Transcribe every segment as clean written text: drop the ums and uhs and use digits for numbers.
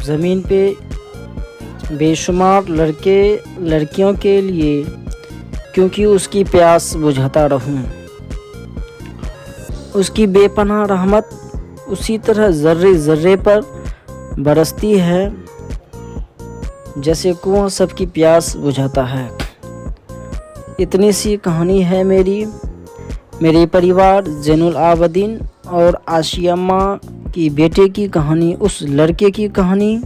ज़मीन पे बेशुमार लड़के लड़कियों के लिए, क्योंकि उसकी प्यास बुझाता रहूं। उसकी बेपनाह रहमत उसी तरह ज़र्रे ज़र्रे पर बरसती है जैसे कुआं सबकी प्यास बुझाता है। इतनी सी कहानी है मेरे परिवार ज़ैनुल आबदीन और आशिया अम्मा की बेटे की कहानी, उस लड़के की कहानी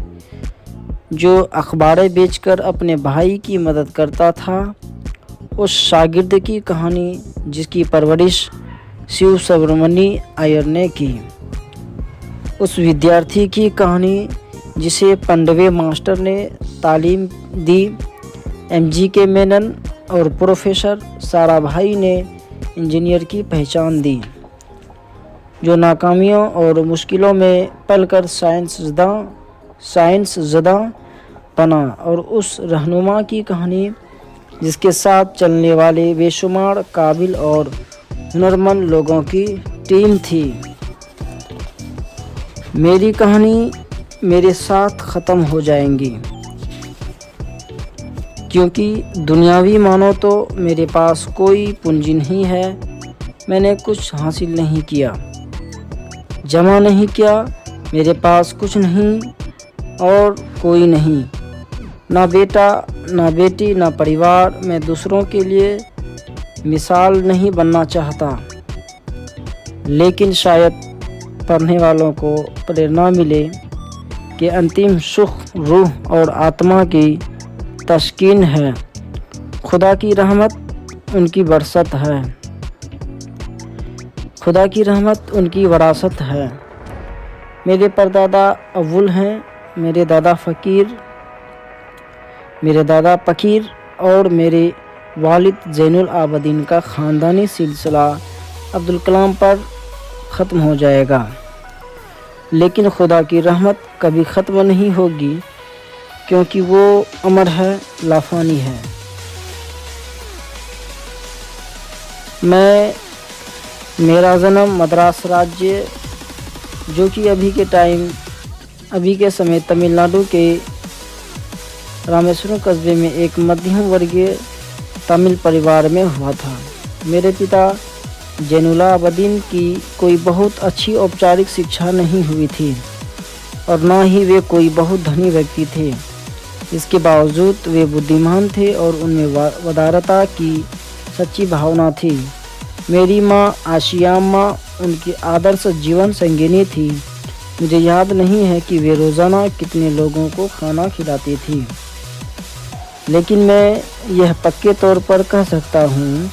जो अखबारें बेचकर अपने भाई की मदद करता था, उस शागिर्द की कहानी जिसकी परवरिश शिव सुब्रमण्यम अय्यर ने की, उस विद्यार्थी की कहानी जिसे पंडवे मास्टर ने तालीम दी, MGK मेनन और प्रोफेसर साराभाई ने इंजीनियर की पहचान दी, जो नाकामियों और मुश्किलों में पलकर साइंस ज़दा बना, और उस रहनुमा की कहानी जिसके साथ चलने वाले बेशुमार काबिल और हुनरमंद लोगों की टीम थी। मेरी कहानी मेरे साथ ख़त्म हो जाएंगी, क्योंकि दुनियावी मानो तो मेरे पास कोई पूंजी नहीं है। मैंने कुछ हासिल नहीं किया, जमा नहीं किया, मेरे पास कुछ नहीं और कोई नहीं, ना बेटा ना बेटी ना परिवार। मैं दूसरों के लिए मिसाल नहीं बनना चाहता, लेकिन शायद पढ़ने वालों को प्रेरणा मिले कि अंतिम सुख रूह और आत्मा की तस्कीन है। खुदा की रहमत उनकी बरसत है, खुदा की रहमत उनकी वरासत है। मेरे परदादा अव्वल हैं, मेरे दादा फ़कीर और मेरे वालिद ज़ैनुल आबदीन का ख़ानदानी सिलसिला अब्दुल कलाम पर ख़त्म हो जाएगा, लेकिन खुदा की रहमत कभी ख़त्म नहीं होगी, क्योंकि वो अमर है, लाफानी है। मेरा जन्म मद्रास राज्य, जो कि अभी के समय तमिलनाडु के रामेश्वरम कस्बे में एक मध्यम वर्गीय तमिल परिवार में हुआ था। मेरे पिता ज़ैनुल आबदीन की कोई बहुत अच्छी औपचारिक शिक्षा नहीं हुई थी और ना ही वे कोई बहुत धनी व्यक्ति थे। इसके बावजूद वे बुद्धिमान थे और उनमें वदारता की सच्ची भावना थी। मेरी माँ आशिया अम्मा उनकी आदर्श जीवन संगिनी थी। मुझे याद नहीं है कि वे रोज़ाना कितने लोगों को खाना खिलाती थी, लेकिन मैं यह पक्के तौर पर कह सकता हूँ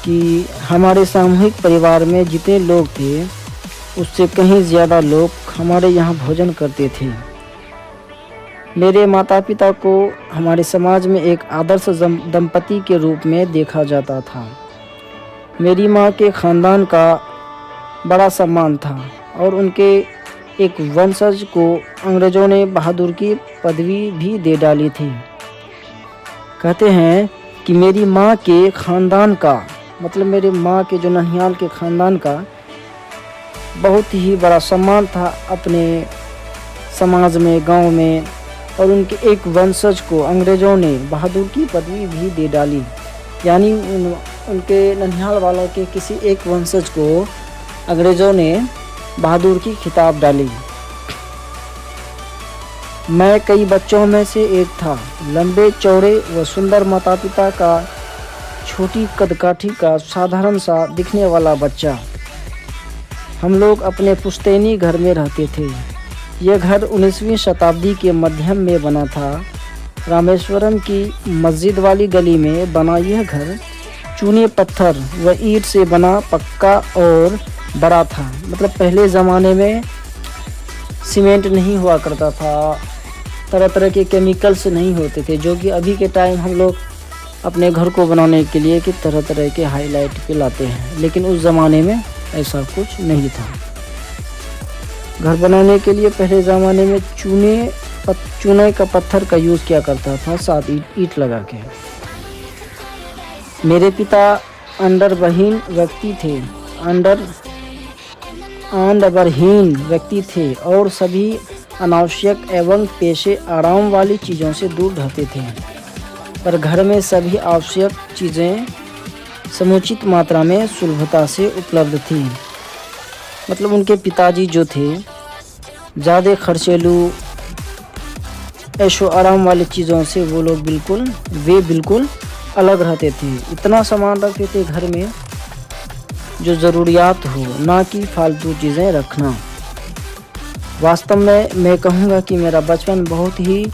कि हमारे सामूहिक परिवार में जितने लोग थे, उससे कहीं ज़्यादा लोग हमारे यहाँ भोजन करते थे। मेरे माता पिता को हमारे समाज में एक आदर्श दंपति के रूप में देखा जाता था। मेरी माँ के ख़ानदान का बड़ा सम्मान था और उनके एक वंशज को अंग्रेज़ों ने बहादुर की पदवी भी दे डाली थी। कहते हैं कि मेरी माँ के ख़ानदान का, मतलब मेरे माँ के जो ननिहाल के ख़ानदान का बहुत ही बड़ा सम्मान था अपने समाज में, गांव में, और उनके एक वंशज को अंग्रेज़ों ने बहादुर की पदवी भी दे डाली। यानी उनके ननिहाल वालों के किसी एक वंशज को अंग्रेज़ों ने बहादुर की खिताब डाली। मैं कई बच्चों में से एक था, लंबे चौड़े व सुंदर माता पिता का, छोटी कदकाठी का साधारण सा दिखने वाला बच्चा। हम लोग अपने पुश्तैनी घर में रहते थे। यह घर 19वीं शताब्दी के मध्यम में बना था। रामेश्वरम की मस्जिद वाली गली में बना यह घर चूने पत्थर व ईंट से बना, पक्का और बड़ा था। मतलब पहले ज़माने में सीमेंट नहीं हुआ करता था, तरह तरह के केमिकल्स नहीं होते थे, जो कि अभी के टाइम हम लोग अपने घर को बनाने के लिए कि तरह तरह के हाईलाइट पे लाते हैं, लेकिन उस ज़माने में ऐसा कुछ नहीं था। घर बनाने के लिए पहले ज़माने में चूने का पत्थर का यूज़ किया करता था, साथ ईंट लगा के। मेरे पिता अंडरबरहीन व्यक्ति थे और सभी अनावश्यक एवं पेशे आराम वाली चीज़ों से दूर रहते थे, पर घर में सभी आवश्यक चीज़ें समुचित मात्रा में सुलभता से उपलब्ध थी। मतलब उनके पिताजी जो थे ज़्यादा खर्चेलू ऐशो आराम वाली चीज़ों से वे बिल्कुल अलग रहते थे। इतना सामान रखते थे घर में जो ज़रूरियात हो, ना कि फालतू चीज़ें रखना। वास्तव में मैं कहूँगा कि मेरा बचपन बहुत ही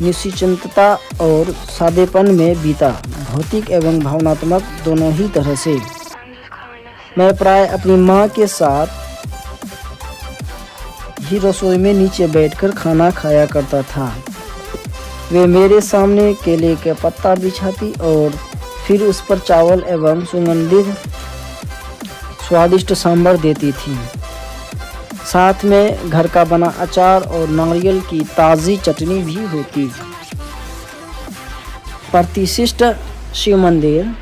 निश्चिंतता और सादेपन में बीता, भौतिक एवं भावनात्मक दोनों ही तरह से। मैं प्राय अपनी माँ के साथ ही रसोई में नीचे बैठकर खाना खाया करता था। वे मेरे सामने केले का पत्ता बिछाती और फिर उस पर चावल एवं सुगंधित स्वादिष्ट सांभर देती थी। साथ में घर का बना अचार और नारियल की ताज़ी चटनी भी होती। प्रतिष्ठित शिव मंदिर,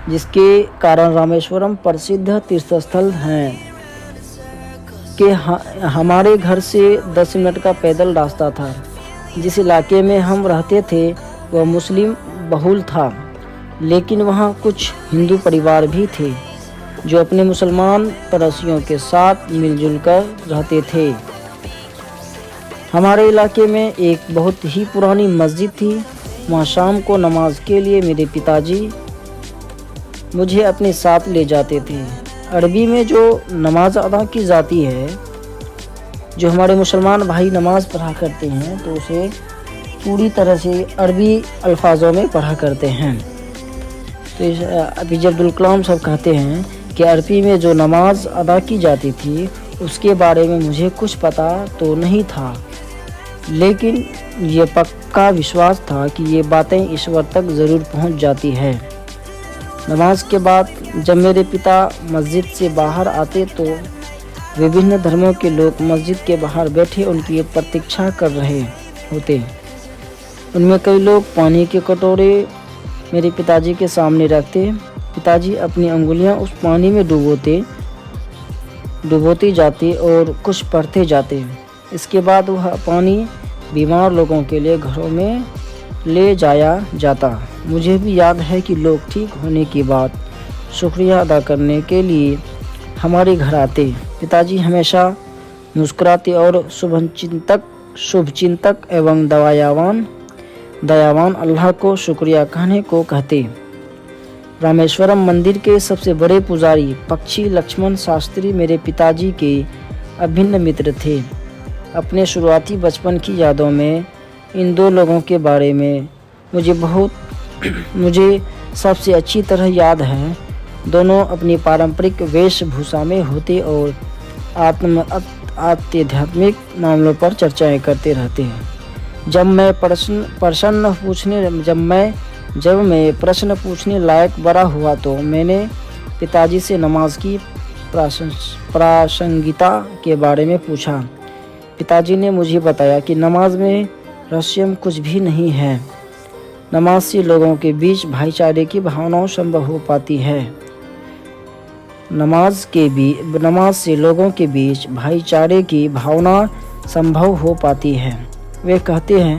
जिसके कारण रामेश्वरम प्रसिद्ध तीर्थस्थल हैं, के हमारे घर से 10 मिनट का पैदल रास्ता था। जिस इलाके में हम रहते थे वह मुस्लिम बहुल था, लेकिन वहाँ कुछ हिंदू परिवार भी थे जो अपने मुसलमान पड़ोसियों के साथ मिलजुल कर रहते थे। हमारे इलाके में एक बहुत ही पुरानी मस्जिद थी। वहाँ शाम को नमाज के लिए मेरे पिताजी मुझे अपने साथ ले जाते थे। अरबी में जो नमाज अदा की जाती है, जो हमारे मुसलमान भाई नमाज पढ़ा करते हैं, तो उसे पूरी तरह से अरबी अल्फाजों में पढ़ा करते हैं। तो APJ अब्दुल कलाम साहब कहते हैं कि अरबी में जो नमाज अदा की जाती थी उसके बारे में मुझे कुछ पता तो नहीं था, लेकिन ये पक्का विश्वास था कि ये बातें ईश्वर तक ज़रूर पहुंच जाती है। नमाज के बाद जब मेरे पिता मस्जिद से बाहर आते तो विभिन्न धर्मों के लोग मस्जिद के बाहर बैठे उनकी प्रतीक्षा कर रहे होते। उनमें कई लोग पानी के कटोरे मेरे पिताजी के सामने रखते। पिताजी अपनी अंगुलियां उस पानी में डुबोते जाते और कुछ पढ़ते जाते। इसके बाद वह पानी बीमार लोगों के लिए घरों में ले जाया जाता। मुझे भी याद है कि लोग ठीक होने के बाद शुक्रिया अदा करने के लिए हमारे घर आते। पिताजी हमेशा मुस्कुराते और शुभचिंतक एवं दयावान अल्लाह को शुक्रिया कहने को कहते। रामेश्वरम मंदिर के सबसे बड़े पुजारी पक्षी लक्ष्मण शास्त्री मेरे पिताजी के अभिन्न मित्र थे। अपने शुरुआती बचपन की यादों में इन दो लोगों के बारे में मुझे सबसे अच्छी तरह याद है। दोनों अपनी पारंपरिक वेशभूषा में होते और आध्यात्मिक मामलों पर चर्चाएं करते रहते हैं। जब मैं प्रश्न पूछने लायक बड़ा हुआ तो मैंने पिताजी से नमाज की प्रासंगिकता के बारे में पूछा। पिताजी ने मुझे बताया कि नमाज में रस्म कुछ भी नहीं है। नमाज से लोगों के बीच भाईचारे की भावना संभव हो पाती है। नमाज से लोगों के बीच भाईचारे की भावना संभव हो पाती है। वे कहते हैं,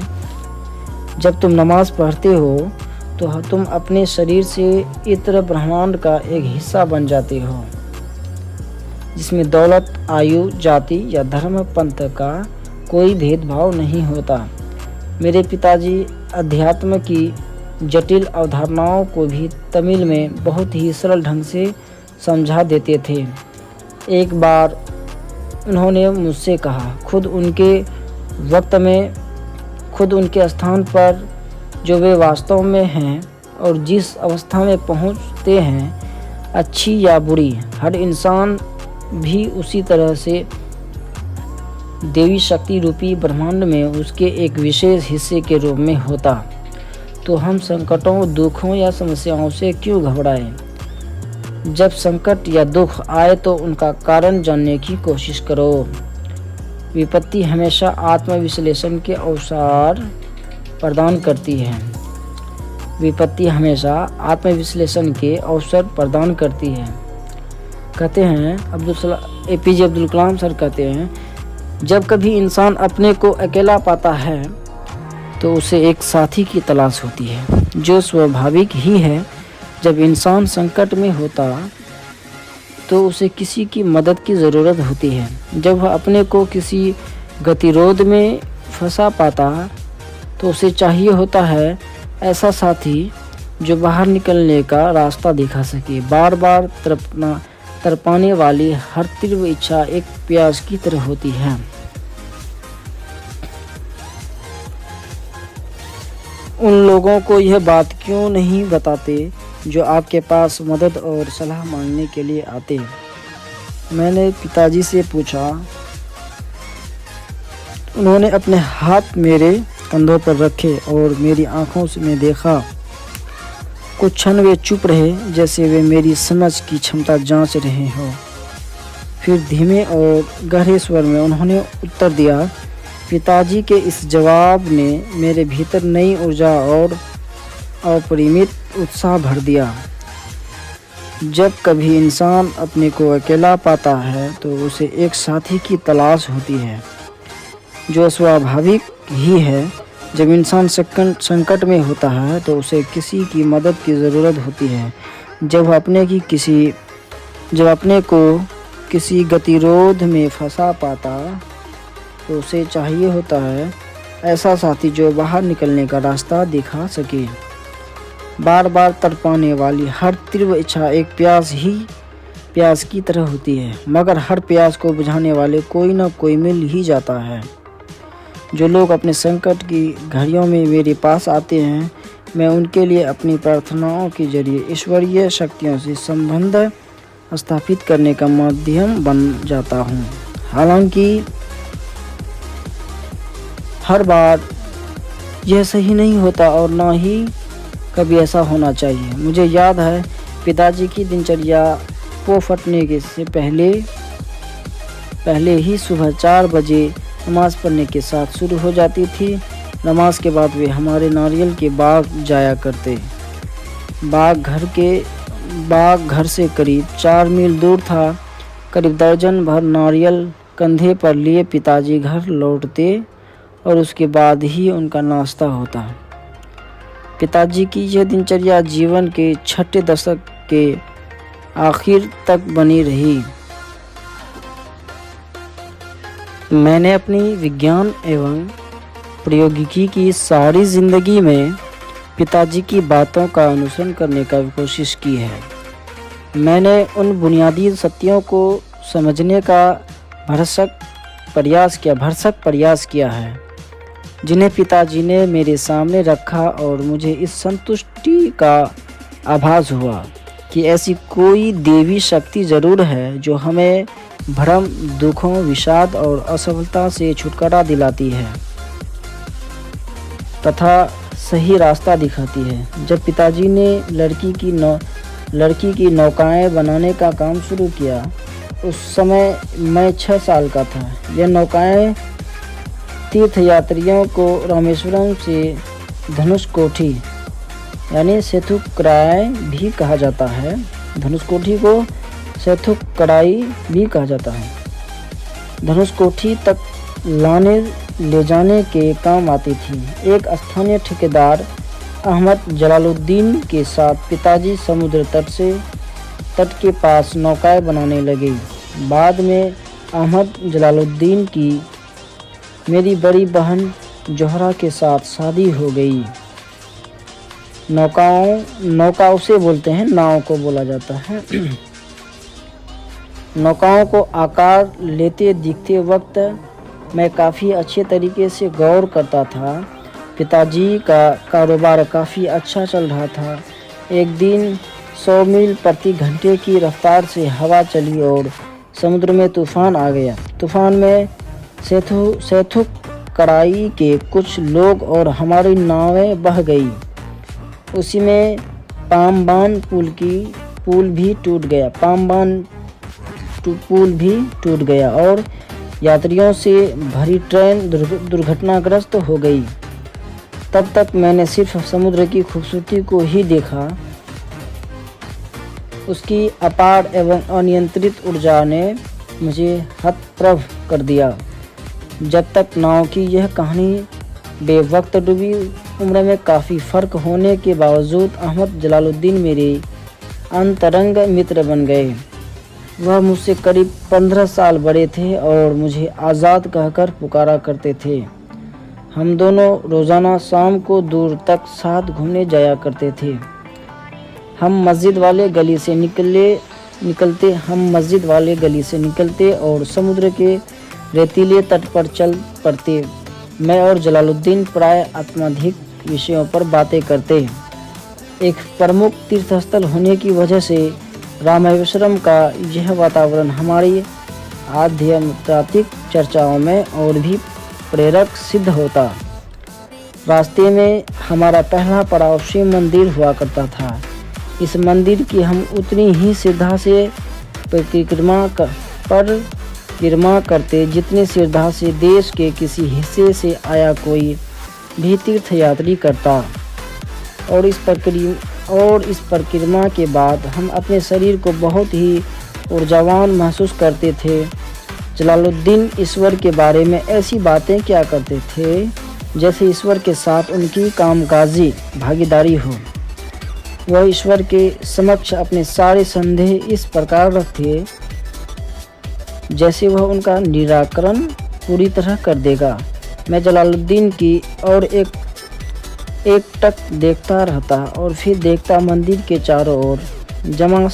जब तुम नमाज पढ़ते हो तो तुम अपने शरीर से इत्र ब्रह्मांड का एक हिस्सा बन जाते हो, जिसमें दौलत, आयु, जाति या धर्म, पंथ का कोई भेदभाव नहीं होता। मेरे पिताजी अध्यात्म की जटिल अवधारणाओं को भी तमिल में बहुत ही सरल ढंग से समझा देते थे। एक बार उन्होंने मुझसे कहा, खुद उनके वक्त में, खुद उनके स्थान पर जो वे वास्तव में हैं और जिस अवस्था में पहुंचते हैं, अच्छी या बुरी, हर इंसान भी उसी तरह से देवी शक्ति रूपी ब्रह्मांड में उसके एक विशेष हिस्से के रूप में होता। तो हम संकटों, दुखों या समस्याओं से क्यों घबराएं? जब संकट या दुख आए तो उनका कारण जानने की कोशिश करो। विपत्ति हमेशा आत्मविश्लेषण के अवसर प्रदान करती है। कहते हैं APJ अब्दुल कलाम सर कहते हैं, जब कभी इंसान अपने को अकेला पाता है तो उसे एक साथी की तलाश होती है, जो स्वाभाविक ही है। जब इंसान संकट में होता तो उसे किसी की मदद की ज़रूरत होती है। जब वह अपने को किसी गतिरोध में फंसा पाता तो उसे चाहिए होता है ऐसा साथी जो बाहर निकलने का रास्ता दिखा सके। बार बार तड़पाने वाली हर तीव्र इच्छा एक प्यास की तरह होती है। उन लोगों को यह बात क्यों नहीं बताते जो आपके पास मदद और सलाह मांगने के लिए आते? मैंने पिताजी से पूछा। उन्होंने अपने हाथ मेरे कंधों पर रखे और मेरी आंखों में देखा। कुछ क्षण वे चुप रहे, जैसे वे मेरी समझ की क्षमता जांच रहे हों। फिर धीमे और गहरे स्वर में उन्होंने उत्तर दिया। पिताजी के इस जवाब ने मेरे भीतर नई ऊर्जा और अपरिमित उत्साह भर दिया। जब कभी इंसान अपने को अकेला पाता है तो उसे एक साथी की तलाश होती है, जो स्वाभाविक ही है। जब इंसान संकट में होता है तो उसे किसी की मदद की ज़रूरत होती है। जब अपने को किसी गतिरोध में फंसा पाता तो उसे चाहिए होता है ऐसा साथी जो बाहर निकलने का रास्ता दिखा सके। बार बार तड़पाने वाली हर तीव्र इच्छा एक प्यास की तरह होती है, मगर हर प्यास को बुझाने वाले कोई न कोई मिल ही जाता है। जो लोग अपने संकट की घड़ियों में मेरे पास आते हैं, मैं उनके लिए अपनी प्रार्थनाओं के जरिए ईश्वरीय शक्तियों से संबंध स्थापित करने का माध्यम बन जाता हूँ। हालांकि हर बार यह सही नहीं होता और ना ही कभी ऐसा होना चाहिए। मुझे याद है पिताजी की दिनचर्या पो फटने के से पहले ही सुबह 4 बजे नमाज़ पढ़ने के साथ शुरू हो जाती थी। नमाज के बाद वे हमारे नारियल के बाग जाया करते। बाग घर से करीब 4 मील दूर था। करीब दर्जन भर नारियल कंधे पर लिए पिताजी घर लौटते और उसके बाद ही उनका नाश्ता होता। पिताजी की यह दिनचर्या जीवन के 6 दशक के आखिर तक बनी रही। मैंने अपनी विज्ञान एवं प्रौद्योगिकी की सारी ज़िंदगी में पिताजी की बातों का अनुसरण करने का कोशिश की है। मैंने उन बुनियादी सत्यों को समझने का भरसक प्रयास किया है जिन्हें पिताजी ने मेरे सामने रखा, और मुझे इस संतुष्टि का आभास हुआ कि ऐसी कोई देवी शक्ति ज़रूर है जो हमें भ्रम, दुखों, विषाद और असफलता से छुटकारा दिलाती है तथा सही रास्ता दिखाती है। जब पिताजी ने लड़की की नौकाएं बनाने का काम शुरू किया, उस समय मैं 6 साल का था। यह नौकाएं तीर्थयात्रियों को रामेश्वरम से धनुषकोटी यानी सेतुकराई भी कहा जाता है। धनुषकोटी को सेतुकराई भी कहा जाता है। धनुषकोटी तक ले जाने के काम आती थी। एक स्थानीय ठेकेदार अहमद जलालुद्दीन के साथ पिताजी समुद्र तट के पास नौकाएं बनाने लगे। बाद में अहमद जलालुद्दीन की मेरी बड़ी बहन जोहरा के साथ शादी हो गई। नौकाओं से बोलते हैं, नाव को बोला जाता है। नौकाओं को आकार लेते दिखते वक्त मैं काफ़ी अच्छे तरीके से गौर करता था। पिताजी का कारोबार काफ़ी अच्छा चल रहा था। एक दिन 100 मील प्रति घंटे की रफ्तार से हवा चली और समुद्र में तूफान आ गया। तूफान में सेतुकराई के कुछ लोग और हमारी नावें बह गई। उसी में पामबान पुल भी टूट गया और यात्रियों से भरी ट्रेन दुर्घटनाग्रस्त हो गई। तब तक मैंने सिर्फ समुद्र की खूबसूरती को ही देखा। उसकी अपार एवं अनियंत्रित ऊर्जा ने मुझे हतप्रभ कर दिया। जब तक नाव की यह कहानी बेवक्त डूबी। उम्र में काफ़ी फ़र्क होने के बावजूद अहमद जलालुद्दीन मेरे अंतरंग मित्र बन गए। वह मुझसे करीब 15 साल बड़े थे और मुझे आज़ाद कहकर पुकारा करते थे। हम दोनों रोज़ाना शाम को दूर तक साथ घूमने जाया करते थे। हम मस्जिद वाले गली से निकलते और समुद्र के रेतीले तट पर चल पड़ते। मैं और जलालुद्दीन प्राय आत्माधिक विषयों पर बातें करते। एक प्रमुख तीर्थस्थल होने की वजह से रामेश्वरम का यह वातावरण हमारी आध्यात्मिक चर्चाओं में और भी प्रेरक सिद्ध होता। रास्ते में हमारा पहला पड़ाव शिव मंदिर हुआ करता था। इस मंदिर की हम उतनी ही श्रद्धा से परिक्रमा करते जितनी श्रद्धा से देश के किसी हिस्से से आया कोई भी तीर्थयात्री करता। और इस परिक्रमा के बाद हम अपने शरीर को बहुत ही ऊर्जावान महसूस करते थे। जलालुद्दीन ईश्वर के बारे में ऐसी बातें क्या करते थे जैसे ईश्वर के साथ उनकी कामकाजी भागीदारी हो। वह ईश्वर के समक्ष अपने सारे संदेह इस प्रकार रखते जैसे वह उनका निराकरण पूरी तरह कर देगा। मैं जलालुद्दीन की और एक टक देखता रहता और फिर देखता मंदिर के चारों ओर जमा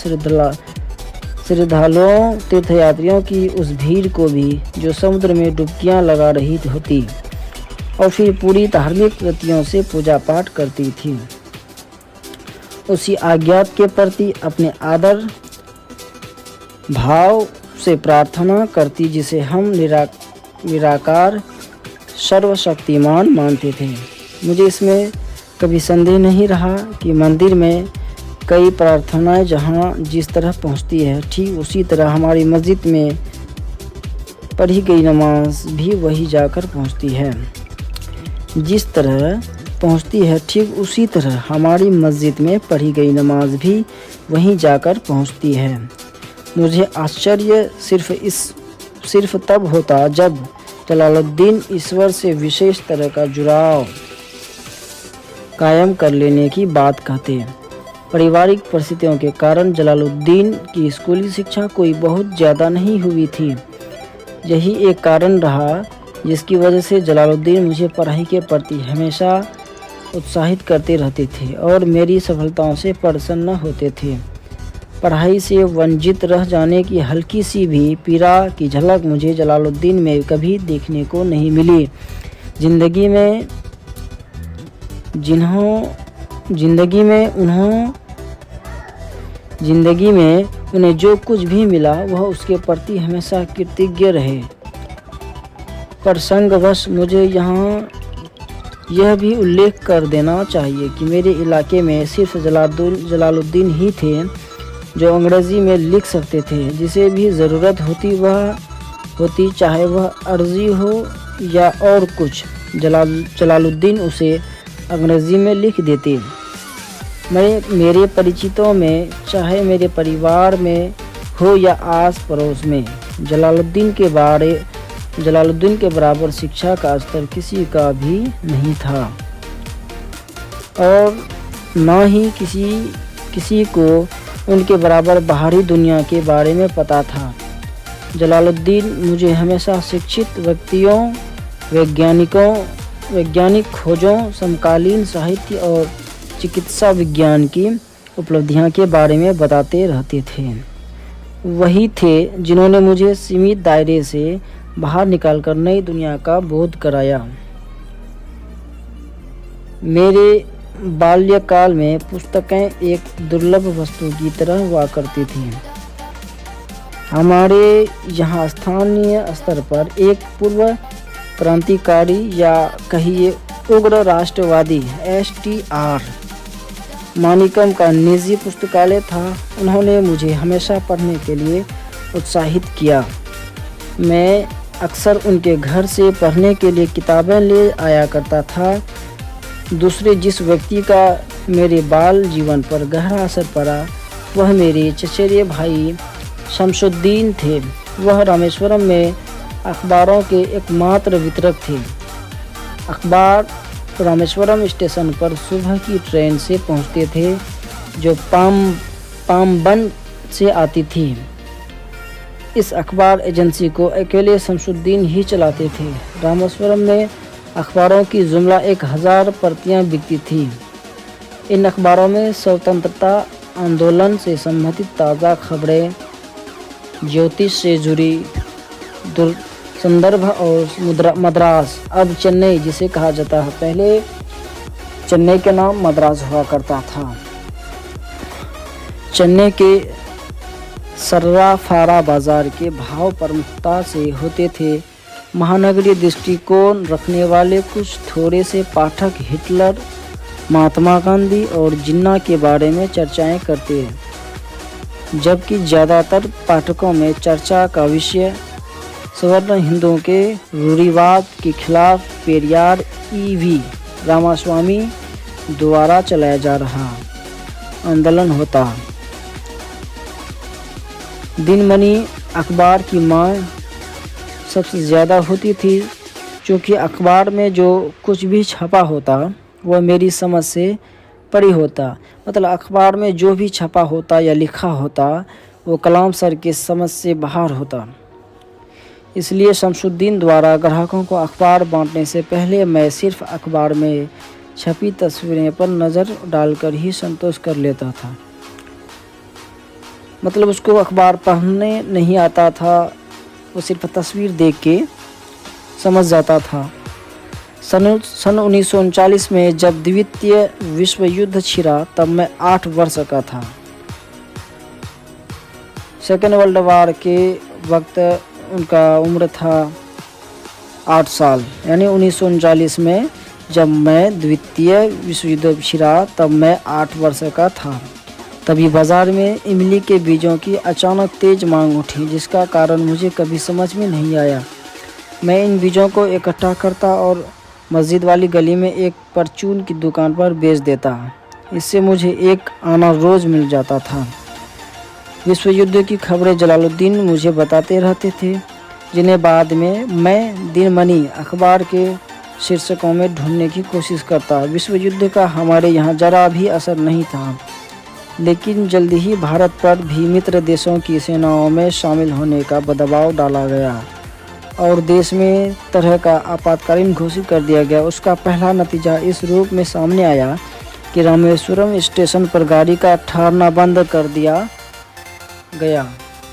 श्रद्धालुओं तीर्थयात्रियों की उस भीड़ को भी जो समुद्र में डुबकियां लगा रही होती और फिर पूरी धार्मिक कृतियों से पूजा पाठ करती थी। उसी अज्ञात के प्रति अपने आदर भाव से प्रार्थना करती जिसे हम निराकार सर्वशक्तिमान मानते थे। मुझे इसमें कभी संदेह नहीं रहा कि मंदिर में कई प्रार्थनाएं जहां जिस तरह पहुंचती है ठीक उसी तरह हमारी मस्जिद में पढ़ी गई नमाज भी वही जाकर पहुंचती है। जिस तरह पहुंचती है ठीक उसी तरह हमारी मस्जिद में पढ़ी गई नमाज भी वहीं जाकर पहुंचती है। मुझे आश्चर्य सिर्फ तब होता जब जलालुद्दीन ईश्वर से विशेष तरह का जुड़ाव कायम कर लेने की बात कहते। पारिवारिक परिस्थितियों के कारण जलालुद्दीन की स्कूली शिक्षा कोई बहुत ज़्यादा नहीं हुई थी। यही एक कारण रहा जिसकी वजह से जलालुद्दीन मुझे पढ़ाई के प्रति हमेशा उत्साहित करते रहते थे और मेरी सफलताओं से प्रसन्न होते थे। पढ़ाई से वंचित रह जाने की हल्की सी भी पीड़ा की झलक मुझे जलालुद्दीन में कभी देखने को नहीं मिली। जिंदगी में उन्हें जो कुछ भी मिला वह उसके प्रति हमेशा कृतज्ञ रहे। प्रसंगवश मुझे यहाँ यह भी उल्लेख कर देना चाहिए कि मेरे इलाके में सिर्फ जलालुद्दीन ही थे जो अंग्रेज़ी में लिख सकते थे। जिसे भी ज़रूरत होती चाहे वह अर्जी हो या और कुछ, जलालुद्दीन उसे अंग्रेज़ी में लिख देते। मेरे परिचितों में चाहे मेरे परिवार में हो या आस पड़ोस में जलालुद्दीन के बराबर शिक्षा का स्तर किसी का भी नहीं था और न ही किसी को उनके बराबर बाहरी दुनिया के बारे में पता था। जलालुद्दीन मुझे हमेशा शिक्षित व्यक्तियों, वैज्ञानिक खोजों, समकालीन साहित्य और चिकित्सा विज्ञान की उपलब्धियां के बारे में बताते रहते थे। वही थे जिन्होंने मुझे सीमित दायरे से बाहर निकालकर नई दुनिया का बोध कराया। मेरे बाल्यकाल में पुस्तकें एक दुर्लभ वस्तु की तरह हुआ करती थीं। हमारे यहाँ स्थानीय स्तर पर एक पूर्व क्रांतिकारी या कहिए उग्र राष्ट्रवादी STR मानिकम का निजी पुस्तकालय था। उन्होंने मुझे हमेशा पढ़ने के लिए उत्साहित किया। मैं अक्सर उनके घर से पढ़ने के लिए किताबें ले आया करता था। दूसरे जिस व्यक्ति का मेरे बाल जीवन पर गहरा असर पड़ा वह मेरे चचेरे भाई शमशुद्दीन थे। वह रामेश्वरम में अखबारों के एकमात्र वितरक थे। अखबार रामेश्वरम स्टेशन पर सुबह की ट्रेन से पहुंचते थे जो पामबन से आती थी। इस अखबार एजेंसी को अकेले शमसुद्दीन ही चलाते थे। रामेश्वरम में अखबारों की जुमला 1000 प्रतियां बिकती थी। इन अखबारों में स्वतंत्रता आंदोलन से संबंधित ताज़ा खबरें, ज्योतिष से जुड़ी संदर्भ और मद्रास, अब चेन्नई जिसे कहा जाता है, पहले चेन्नई के नाम मद्रास हुआ करता था, चेन्नई के सर्राफारा बाजार के भाव प्रमुखता से होते थे। महानगरीय दृष्टिकोण रखने वाले कुछ थोड़े से पाठक हिटलर, महात्मा गांधी और जिन्ना के बारे में चर्चाएं करते हैं, जबकि ज़्यादातर पाठकों में चर्चा का विषय सवर्ण हिंदुओं के रूढ़िवाद के खिलाफ पेरियार ई.वी. रामास्वामी द्वारा चलाया जा रहा आंदोलन होता। दिनमणि अखबार की मांग सबसे ज़्यादा होती थी, क्योंकि अखबार में जो कुछ भी छपा होता वह मेरी समझ से परे होता। मतलब अखबार में जो भी छपा होता या लिखा होता वो कलाम सर के समझ से बाहर होता। इसलिए शमसुद्दीन द्वारा ग्राहकों को अखबार बांटने से पहले मैं सिर्फ अखबार में छपी तस्वीरें पर नज़र डालकर ही संतोष कर लेता था। मतलब उसको अखबार पढ़ने नहीं आता था, वो सिर्फ तस्वीर देख के समझ जाता था। सन 1939 में जब द्वितीय विश्व युद्ध छिड़ा तब मैं 8 वर्ष का था। सेकेंड वर्ल्ड वार के वक्त उनका उम्र था 8 साल, यानी 1939 में जब मैं द्वितीय विश्व युद्ध छिड़ा तब मैं 8 वर्ष का था। तभी बाज़ार में इमली के बीजों की अचानक तेज़ मांग उठी, जिसका कारण मुझे कभी समझ में नहीं आया। मैं इन बीजों को इकट्ठा करता और मस्जिद वाली गली में एक परचून की दुकान पर बेच देता। इससे मुझे एक आना रोज़ मिल जाता था। विश्व युद्ध की खबरें जलालुद्दीन मुझे बताते रहते थे, जिन्हें बाद में मैं दिनमणि अखबार के शीर्षकों में ढूंढने की कोशिश करता। विश्व युद्ध का हमारे यहाँ जरा भी असर नहीं था, लेकिन जल्द ही भारत पर भी मित्र देशों की सेनाओं में शामिल होने का दबाव डाला गया और देश में तरह का आपातकालीन घोषित कर दिया गया। उसका पहला नतीजा इस रूप में सामने आया कि रामेश्वरम स्टेशन पर गाड़ी का ठहरना बंद कर दिया गया।